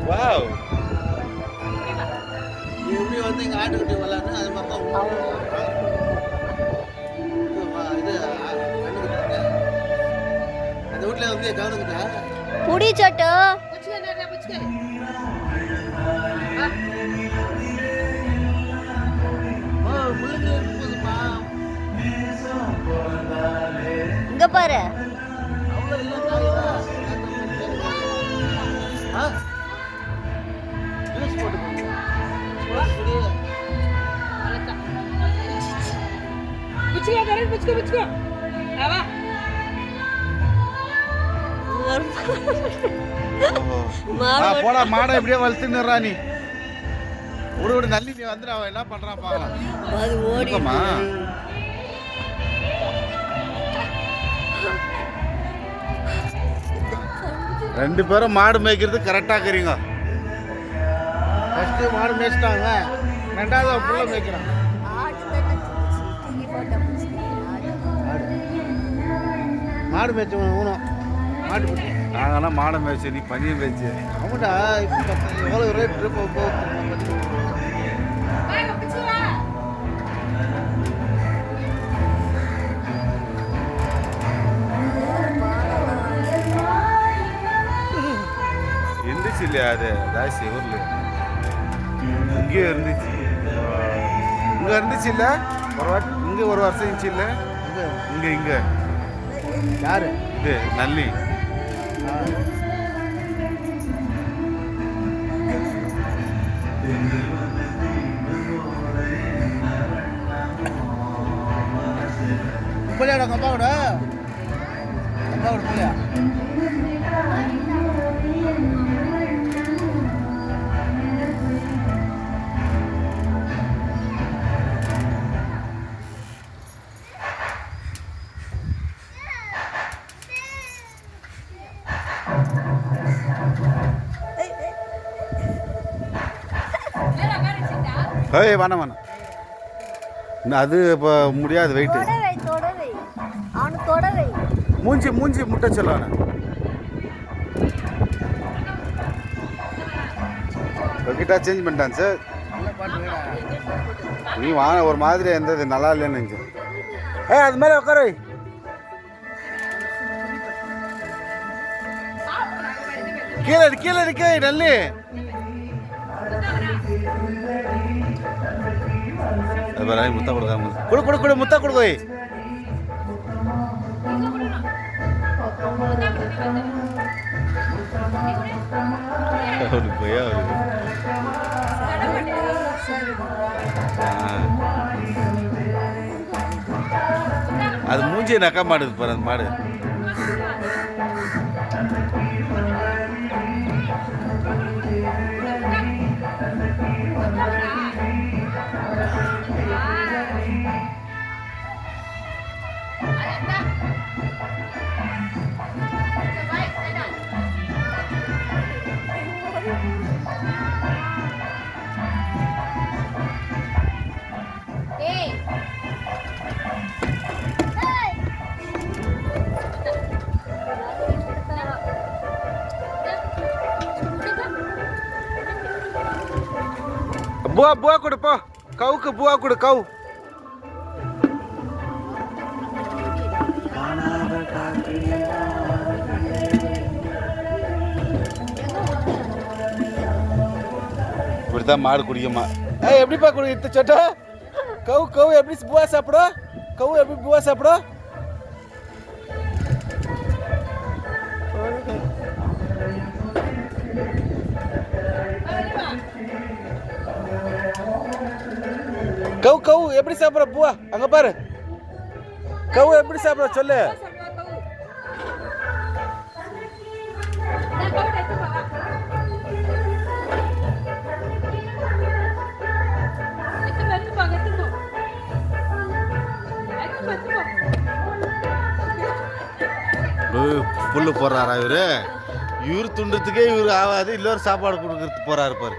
Wow. எப்படி வந்து இங்கே ஆட்டுக்குட்டி வரலான்னு அது மாதிரி தான் இது கண்டுக்கிட்டாங்க அந்த வீட்டில் வந்து கவனிக்கிட்டா புடி சட்டு முள்ளுக்கு போகுதுப்பா இங்க பாரு. அவ்வளோ இல்லை காயுதா ஜூஸ் போட்டு போடா மாடை எப்படியே வளர்த்துன்னுறா நீ. விடு விடு நல்லி நீ வந்துடு. அவன் என்ன பண்றான் பாக்கலாம். அது ஓடிமா. ரெண்டு பேரும் மாடு மேய்க்கிறது கரெக்டாக இருக்கிறீங்க. ஃபஸ்ட்டு மாடு மேய்ச்சிட்டாங்க, ரெண்டாவது புள்ள மேய்க்கிறான். மாடு மேய்ச்சவன் ஊனும் மாடு குட்டி. நாங்கெல்லாம் மாடை மேய்ச்சி நீ பனியை மேய்ச்சி. ஆமாடா இப்போ எவ்வளோ ரேட் போகுது. இருந்துச்சு இல்லையா அது தாசி ஊர்ல இங்கே இருந்துச்சு. இங்கே இருந்துச்சு இல்லை ஒரு வாட்டி. இங்கே ஒரு வருஷம் இருந்துச்சு இல்லை இங்கே இங்கே யாரு இது நல்லி. பிள்ளையோட அப்பாவோட பிள்ளையா ஏய் வேணாம் வேணாம். இன்னும் அது இப்போ முடியாது வெயிட்டு. மூஞ்சி மூஞ்சி முட்டை சொல்லுவானே. கிட்டா சேஞ்ச் பண்ணிட்டான் சார். நீ வாங்க ஒரு மாதிரி இருந்தது நல்லா இல்லைன்னு நினச்சேன். அது மாதிரி உட்கார. கீழே கீழே இருக்க நல்லி. முத்தா கொடுக்காம கொடு கொடு கொடு முத்தா கொடுக்க. அவருக்கு போய் அவருக்கு அது மூஞ்சியை நக்க மாடுது பாரு அந்த மாடு. புவா புவா கொடு போ. கவுக்கு புவா கொடு கவு. இப்படிதான் மாடு குடிக்குமா. எப்படிப்பா குடி இத்த சட்டா. கவு கவு எப்படி புவா சாப்பிடும். கவு எப்படி புவா சாப்பிடும். கவு கவு எப்படி சாப்பிட்ற பூவா. அங்க பாரு கவு எப்படி சாப்பிட்ற சொல்லு. புல்லு போடுறாரா இவரு. இவர் துண்டுறதுக்கே இவரு ஆகாது. இல்லொரு சாப்பாடு கொடுக்கறதுக்கு போறாரு பாரு.